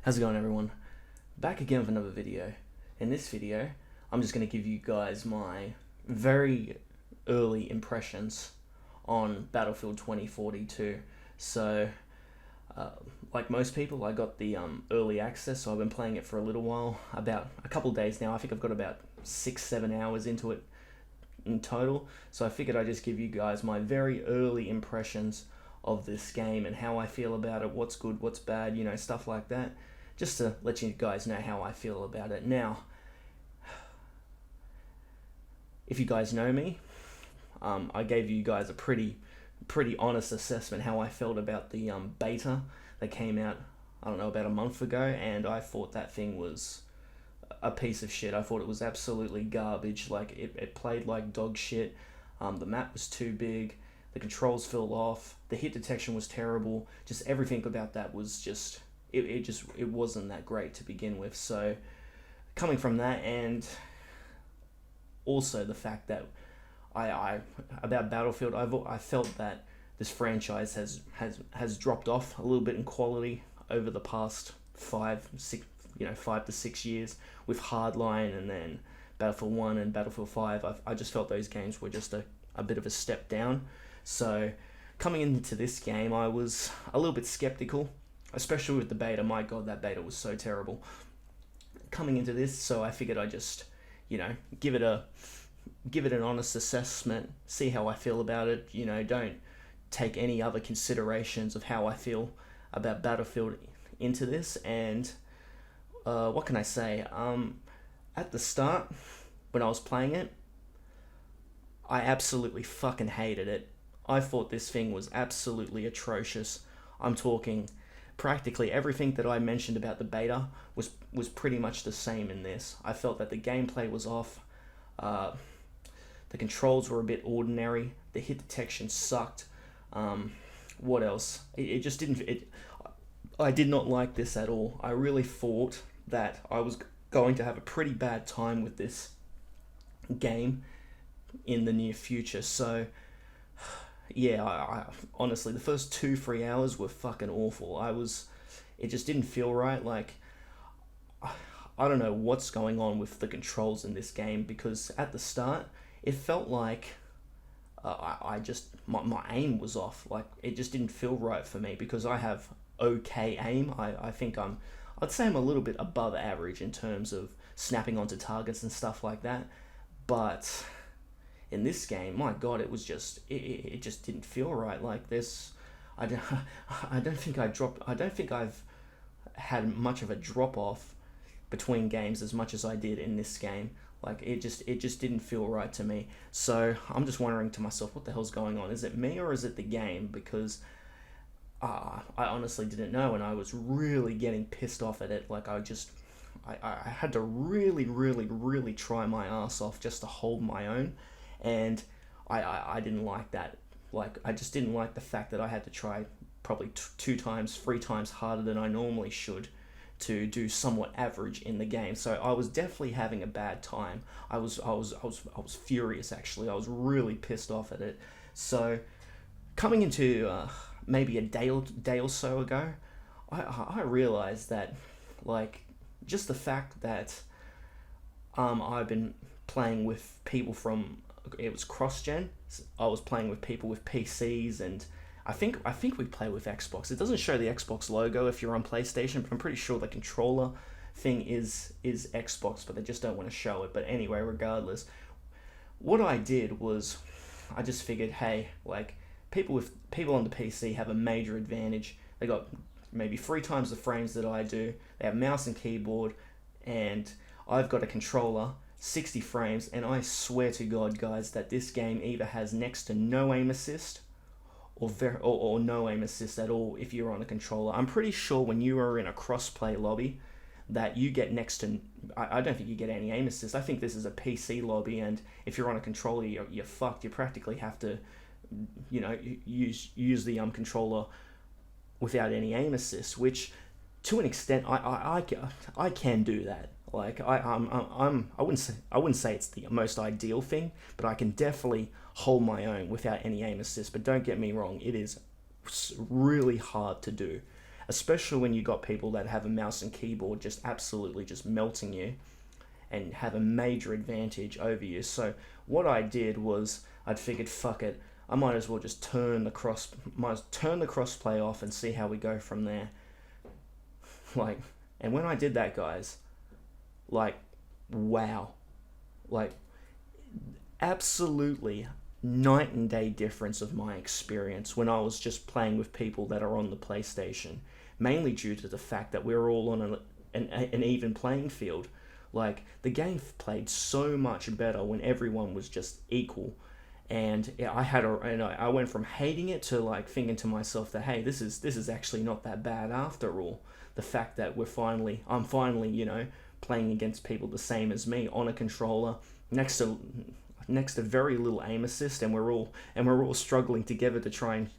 How's it going, everyone? Back again with another video. In this video, I'm just going to give you guys my very early impressions on Battlefield 2042. So, uh, like most people, I got the early access, so I've been playing it for a little while, about a couple of days now. I think I've got about 6-7 hours into it in total. So I figured I'd just give you guys my very early impressions of this game and how I feel about it, what's good, what's bad, stuff like that, just to let you guys know how I feel about it. Now, if you guys know me, I gave you guys a pretty honest assessment how I felt about the beta that came out, I don't know, about a month ago, and I thought that thing was a piece of shit. I thought it was absolutely garbage. Like, it played like dog shit. The map was too big. The controls fell off. The hit detection was terrible. Just everything about that was just it wasn't that great to begin with. So coming from that, and also the fact that I about Battlefield, I felt that this franchise has dropped off a little bit in quality over the past 5 to 6 years with Hardline and then Battlefield 1 and Battlefield 5. I just felt those games were just a bit of a step down. So coming into this game, I was a little bit skeptical, especially with the beta. My god, that beta was so terrible. Coming into this, so I figured I'd just, give it an honest assessment, see how I feel about it. Don't take any other considerations of how I feel about Battlefield into this. And what can I say? At the start, when I was playing it, I absolutely fucking hated it. I thought this thing was absolutely atrocious. I'm talking practically everything that I mentioned about the beta was pretty much the same in this. I felt that the gameplay was off. The controls were a bit ordinary. The hit detection sucked. What else? It just didn't. I did not like this at all. I really thought that I was going to have a pretty bad time with this game in the near future. So yeah, I honestly, the first 2-3 hours were fucking awful. It just didn't feel right. Like, I don't know what's going on with the controls in this game, because at the start it felt like my aim was off. Like, it just didn't feel right for me, because I have okay aim. I'd say I'm a little bit above average in terms of snapping onto targets and stuff like that. But in this game, my god, it was just it just didn't feel right. Like, this, I don't think I've had much of a drop off between games as much as I did in this game. Like, it just didn't feel right to me. So I'm just wondering to myself, what the hell's going on? Is it me or is it the game? Because I honestly didn't know, and I was really getting pissed off at it. Like, I had to really try my ass off just to hold my own, and I didn't like that. Like, I just didn't like the fact that I had to try probably 2 times, 3 times harder than I normally should to do somewhat average in the game. So I was definitely having a bad time. I was furious, actually. I was really pissed off at it. So coming into maybe a day or so ago, I realized that, like, just the fact that I've been playing with people from, it was cross-gen. I was playing with people with PCs, and I think we play with Xbox. It doesn't show the Xbox logo if you're on PlayStation, but I'm pretty sure the controller thing is Xbox, but they just don't want to show it. But anyway, regardless, what I did was, I just figured, hey, like, people on the PC have a major advantage. They got maybe 3 times the frames that I do. They have mouse and keyboard, and I've got a controller, 60 frames, and I swear to God, guys, that this game either has next to no aim assist or no aim assist at all if you're on a controller. I'm pretty sure when you are in a cross-play lobby that you get next to, I don't think you get any aim assist. I think this is a PC lobby, and if you're on a controller, you're fucked. You practically have to, use the controller without any aim assist, which to an extent I can do that. Like, I wouldn't say it's the most ideal thing, but I can definitely hold my own without any aim assist. But don't get me wrong, it is really hard to do. especially when you got people that have a mouse and keyboard just absolutely just melting you and have a major advantage over you. So what I did was I'd figured, fuck it, I might as well just turn the crossplay off and see how we go from there. Like, and when I did that, guys, like, wow, like, absolutely night and day difference of my experience when I was just playing with people that are on the PlayStation, mainly due to the fact that we're all on an even playing field. Like, the game played so much better when everyone was just equal. And yeah, I went from hating it to like thinking to myself that, hey, this is actually not that bad after all. The fact that I'm finally, playing against people the same as me on a controller next to very little aim assist, and we're all struggling together to try and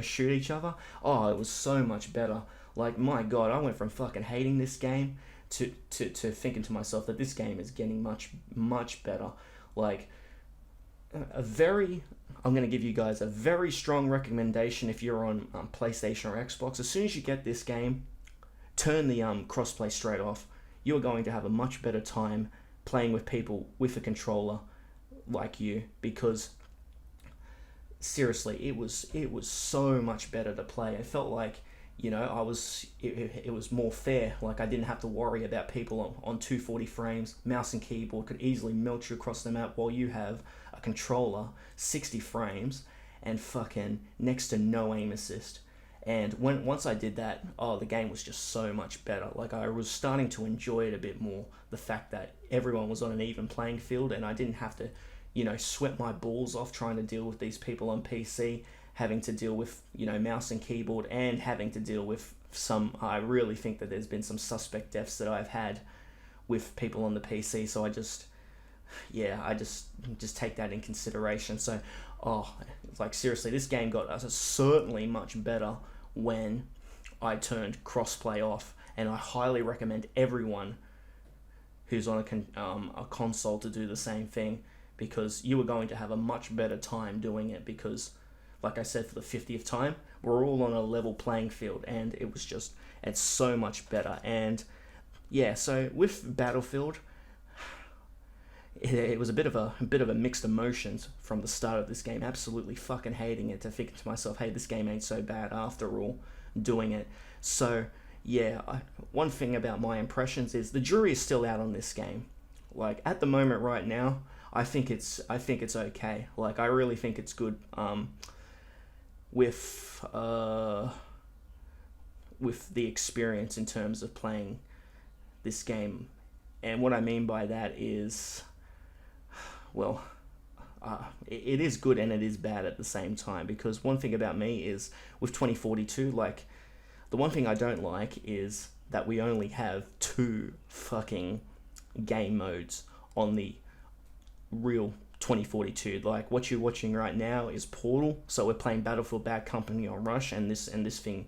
shoot each other. Oh, it was so much better. Like, my God, I went from fucking hating this game to thinking to myself that this game is getting much better. Like, I'm going to give you guys a very strong recommendation if you're on PlayStation or Xbox. As soon as you get this game, turn the crossplay straight off. You are going to have a much better time playing with people with a controller like you, because seriously, it was so much better to play. It felt like it was more fair. Like, I didn't have to worry about people on 240 frames. Mouse and keyboard could easily melt you across the map, while you have a controller 60 frames and fucking next to no aim assist. And once I did that, the game was just so much better. Like, I was starting to enjoy it a bit more. The fact that everyone was on an even playing field, and I didn't have to, sweat my balls off trying to deal with these people on PC, having to deal with, mouse and keyboard, and having to deal with I really think that there's been some suspect deaths that I've had with people on the PC. So I just take that in consideration. So, like, seriously, this game got certainly much better when I turned crossplay off, and I highly recommend everyone who's on a console to do the same thing, because you are going to have a much better time doing it, because, like I said for the 50th time, we're all on a level playing field, and it's so much better. And yeah, so with Battlefield, it was a bit of a mixed emotions from the start of this game. Absolutely fucking hating it, to thinking to myself, hey, this game ain't so bad after all, doing it. So yeah, one thing about my impressions is the jury is still out on this game. Like, at the moment right now, I think it's okay. Like, I really think it's good. With the experience in terms of playing this game. And what I mean by that is, well, it is good and it is bad at the same time, because one thing about me is, with 2042, like, the one thing I don't like is that we only have 2 fucking game modes on the real 2042. Like, what you're watching right now is Portal, so we're playing Battlefield Bad Company on Rush, and this thing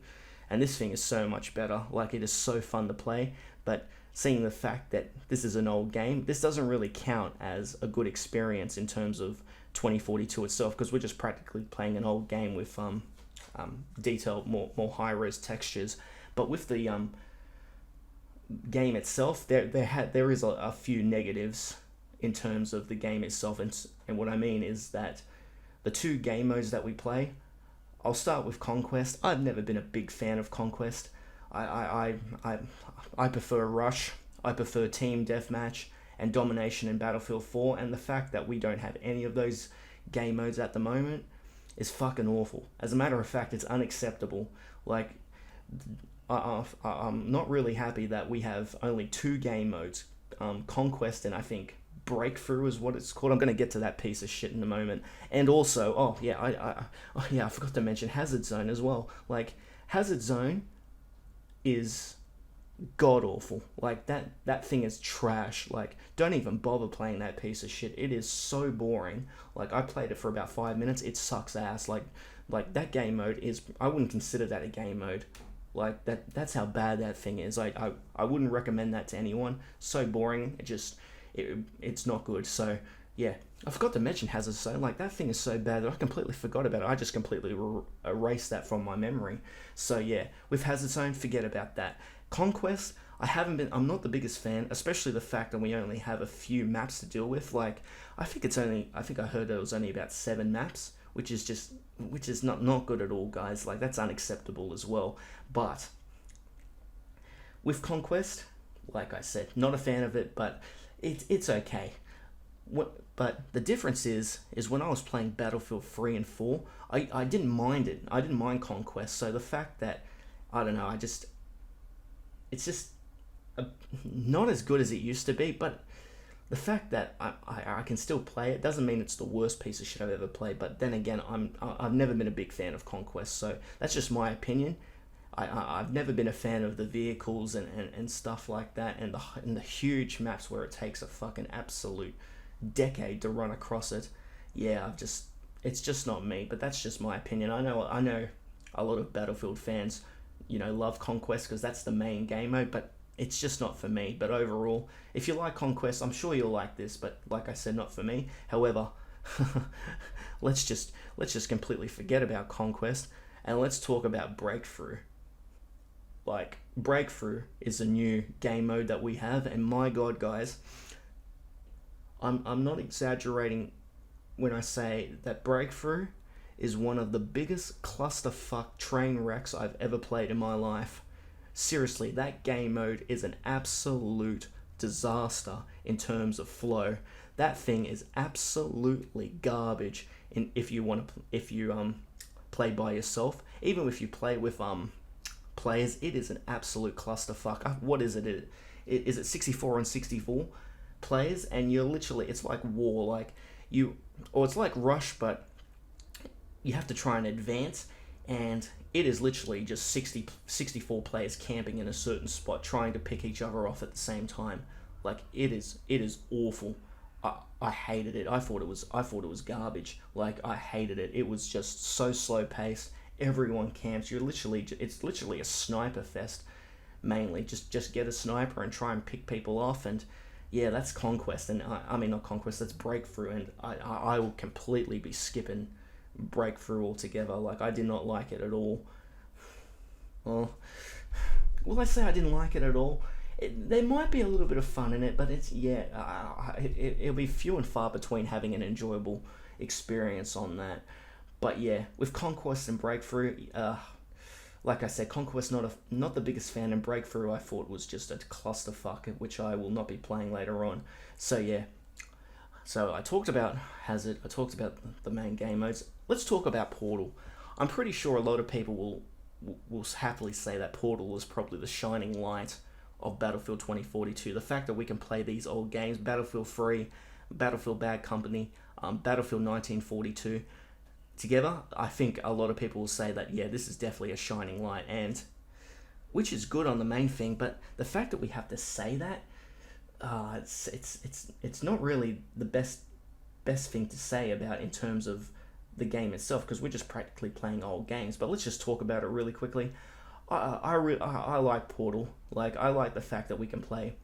is so much better. Like, it is so fun to play. But seeing the fact that this is an old game, this doesn't really count as a good experience in terms of 2042 itself, because we're just practically playing an old game with detailed, more high-res textures. But with the game itself, there is a few negatives in terms of the game itself, and what I mean is that the 2 game modes that we play, I'll start with Conquest. I've never been a big fan of Conquest. I prefer Rush, I prefer Team Deathmatch and Domination in Battlefield 4, and the fact that we don't have any of those game modes at the moment is fucking awful. As a matter of fact, it's unacceptable. Like, I'm not really happy that we have only 2 game modes, Conquest and I think Breakthrough is what it's called. I'm going to get to that piece of shit in a moment. And also, I forgot to mention Hazard Zone as well. Like, Hazard Zone is god awful. Like, that thing is trash. Like, don't even bother playing that piece of shit. It is so boring. Like, I played it for about 5 minutes. It sucks ass. Like that game mode is, I wouldn't consider that a game mode. Like, that's how bad that thing is. I wouldn't recommend that to anyone. So boring. It's not good. So yeah, I forgot to mention Hazard Zone. Like, that thing is so bad that I completely forgot about it. I just completely erased that from my memory. So yeah, with Hazard Zone, forget about that. Conquest, I'm not the biggest fan, especially the fact that we only have a few maps to deal with. Like, I think I heard there was only about 7 maps, which is not good at all, guys. Like, that's unacceptable as well. But with Conquest, like I said, not a fan of it, but it's okay. But the difference is when I was playing Battlefield 3 and 4, I didn't mind it. I didn't mind Conquest. So the fact that, I don't know, it's just not as good as it used to be, but the fact that I can still play it doesn't mean it's the worst piece of shit I've ever played. But then again, I've never been a big fan of Conquest, so that's just my opinion. I've never been a fan of the vehicles and stuff like that, and the huge maps where it takes a fucking absolute decade to run across it. Yeah, it's just not me. But that's just my opinion. I know a lot of Battlefield fans, love Conquest because that's the main game mode, but it's just not for me. But overall, if you like Conquest, I'm sure you'll like this. But like I said, not for me. However, let's just completely forget about Conquest and let's talk about Breakthrough. Like, Breakthrough is a new game mode that we have, and my god, guys, I'm not exaggerating when I say that Breakthrough is one of the biggest clusterfuck train wrecks I've ever played in my life. Seriously, that game mode is an absolute disaster in terms of flow. That thing is absolutely garbage. If you play by yourself, even if you play with players, it is an absolute clusterfuck. What is it? Is it 64 on 64 players? And you're literally, it's like war, or it's like Rush, but you have to try and advance, and it is literally just 64 players camping in a certain spot, trying to pick each other off at the same time. Like, it is awful. I hated it. I thought it was garbage. Like, I hated it. It was just so slow paced. Everyone camps. It's literally a sniper fest, mainly. Just get a sniper and try and pick people off. And yeah, that's Conquest. And I mean, not Conquest, that's Breakthrough. And I will completely be skipping Breakthrough altogether. Like, I did not like it at all. Well, will I say I didn't like it at all? There might be a little bit of fun in it, but it'll be few and far between having an enjoyable experience on that. But yeah, with Conquest and Breakthrough, like I said, Conquest not the biggest fan, and Breakthrough I thought was just a clusterfuck, which I will not be playing later on. So yeah, so I talked about Hazard, I talked about the main game modes. Let's talk about Portal. I'm pretty sure a lot of people will happily say that Portal is probably the shining light of Battlefield 2042. The fact that we can play these old games, Battlefield 3, Battlefield Bad Company, Battlefield 1942, together, I think a lot of people will say that, yeah, this is definitely a shining light, and which is good on the main thing. But the fact that we have to say that, it's not really the best thing to say about in terms of the game itself, because we're just practically playing old games. But let's just talk about it really quickly. I like Portal. Like, I like the fact that we can play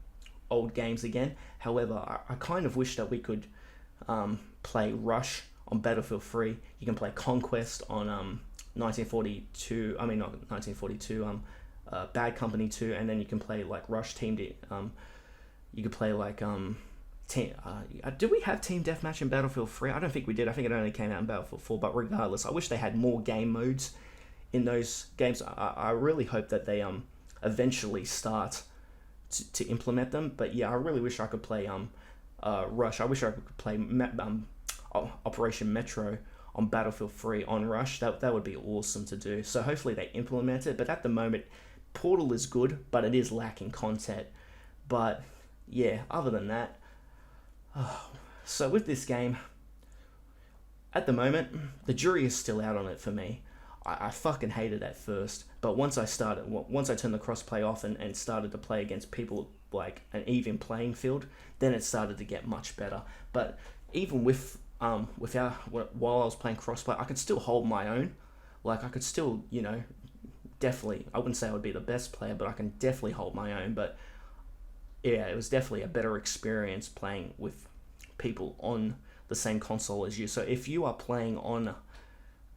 old games again. However, I kind of wish that we could play Rush on Battlefield 3. You can play Conquest on 1942. I mean, not 1942. Bad Company 2, and then you can play like Rush Team. You could play like team. Did we have Team Deathmatch in Battlefield 3? I don't think we did. I think it only came out in Battlefield 4. But regardless, I wish they had more game modes in those games. I really hope that they eventually start to implement them. But yeah, I really wish I could play Rush. I wish I could play Operation Metro on Battlefield 3 on Rush. That would be awesome to do. So hopefully they implement it. But at the moment, Portal is good, but it is lacking content. But yeah, other than that, so with this game, at the moment, the jury is still out on it for me. I fucking hated it at first, but once I turned the crossplay off and started to play against people like an even playing field, then it started to get much better. But even while I was playing crossplay, I could still hold my own. Like, I could still, definitely, I wouldn't say I would be the best player, but I can definitely hold my own. But yeah, it was definitely a better experience playing with people on the same console as you. So if you are playing on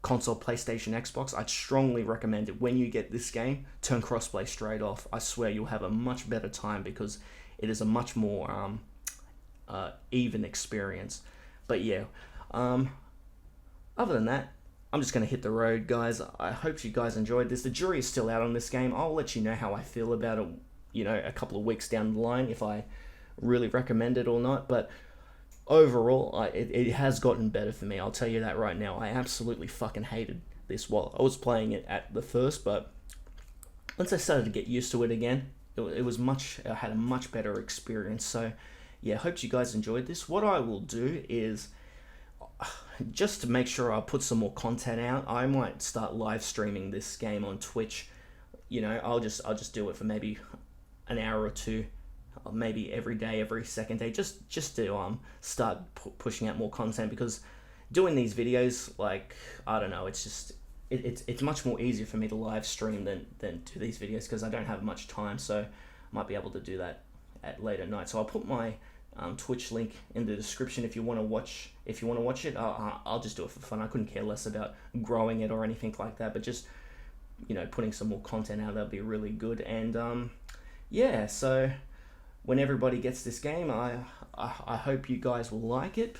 console, PlayStation, Xbox, I'd strongly recommend it. When you get this game, turn crossplay straight off. I swear you'll have a much better time because it is a much more even experience. But yeah, other than that, I'm just going to hit the road, guys. I hope you guys enjoyed this. The jury is still out on this game. I'll let you know how I feel about it, you know, a couple of weeks down the line, if I really recommend it or not. But overall, it has gotten better for me. I'll tell you that right now. I absolutely fucking hated this while I was playing it at the first, but once I started to get used to it again, it was I had a much better experience. So yeah, hope you guys enjoyed this. What I will do is, just to make sure I put some more content out, I might start live streaming this game on Twitch. You know, I'll just do it for maybe an hour or two, or maybe every day, every second day, just to start pushing out more content, because doing these videos, like, I don't know, it's just it's much more easier for me to live stream than do these videos, because I don't have much time. So I might be able to do that at later night. So I'll put my Twitch link in the description if you want to watch. If you want to watch it, I'll just do it for fun. I couldn't care less about growing it or anything like that, but just, you know, putting some more content out, that'd be really good. And yeah, so when everybody gets this game, I hope you guys will like it,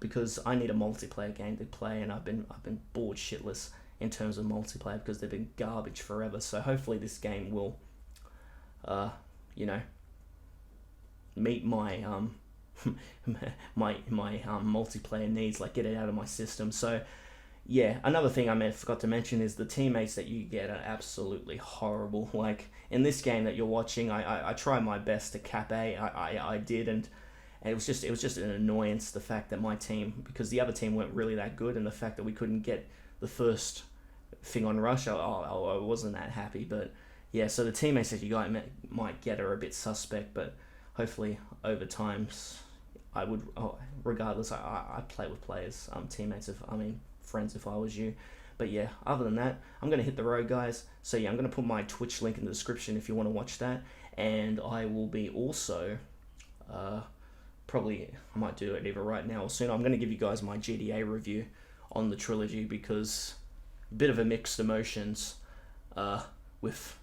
because I need a multiplayer game to play, and I've been bored shitless in terms of multiplayer because they've been garbage forever. So hopefully this game will, you know, meet my my multiplayer needs, like get it out of my system. So yeah, another thing I forgot to mention is the teammates that you get are absolutely horrible. Like in this game that you're watching, I tried my best to cap A. I did, and it was just an annoyance, the fact that my team, because the other team weren't really that good, and the fact that we couldn't get the first thing on rush, I wasn't that happy. But yeah, so the teammates that you guys might get are a bit suspect, but hopefully over times I would, regardless, I play with players, teammates, friends if I was you. But yeah, other than that, I'm going to hit the road, guys. So yeah, I'm going to put my Twitch link in the description if you want to watch that. And I will be also, probably, I might do it either right now or soon. I'm going to give you guys my GTA review on the trilogy, because a bit of a mixed emotions with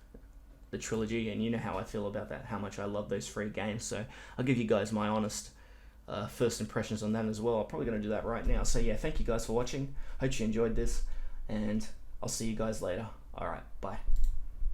the trilogy, and you know how I feel about that, how much I love those 3 games. So I'll give you guys my honest first impressions on that as well. I'm probably going to do that right now. So yeah, thank you guys for watching. Hope you enjoyed this, and I'll see you guys later. Alright, bye.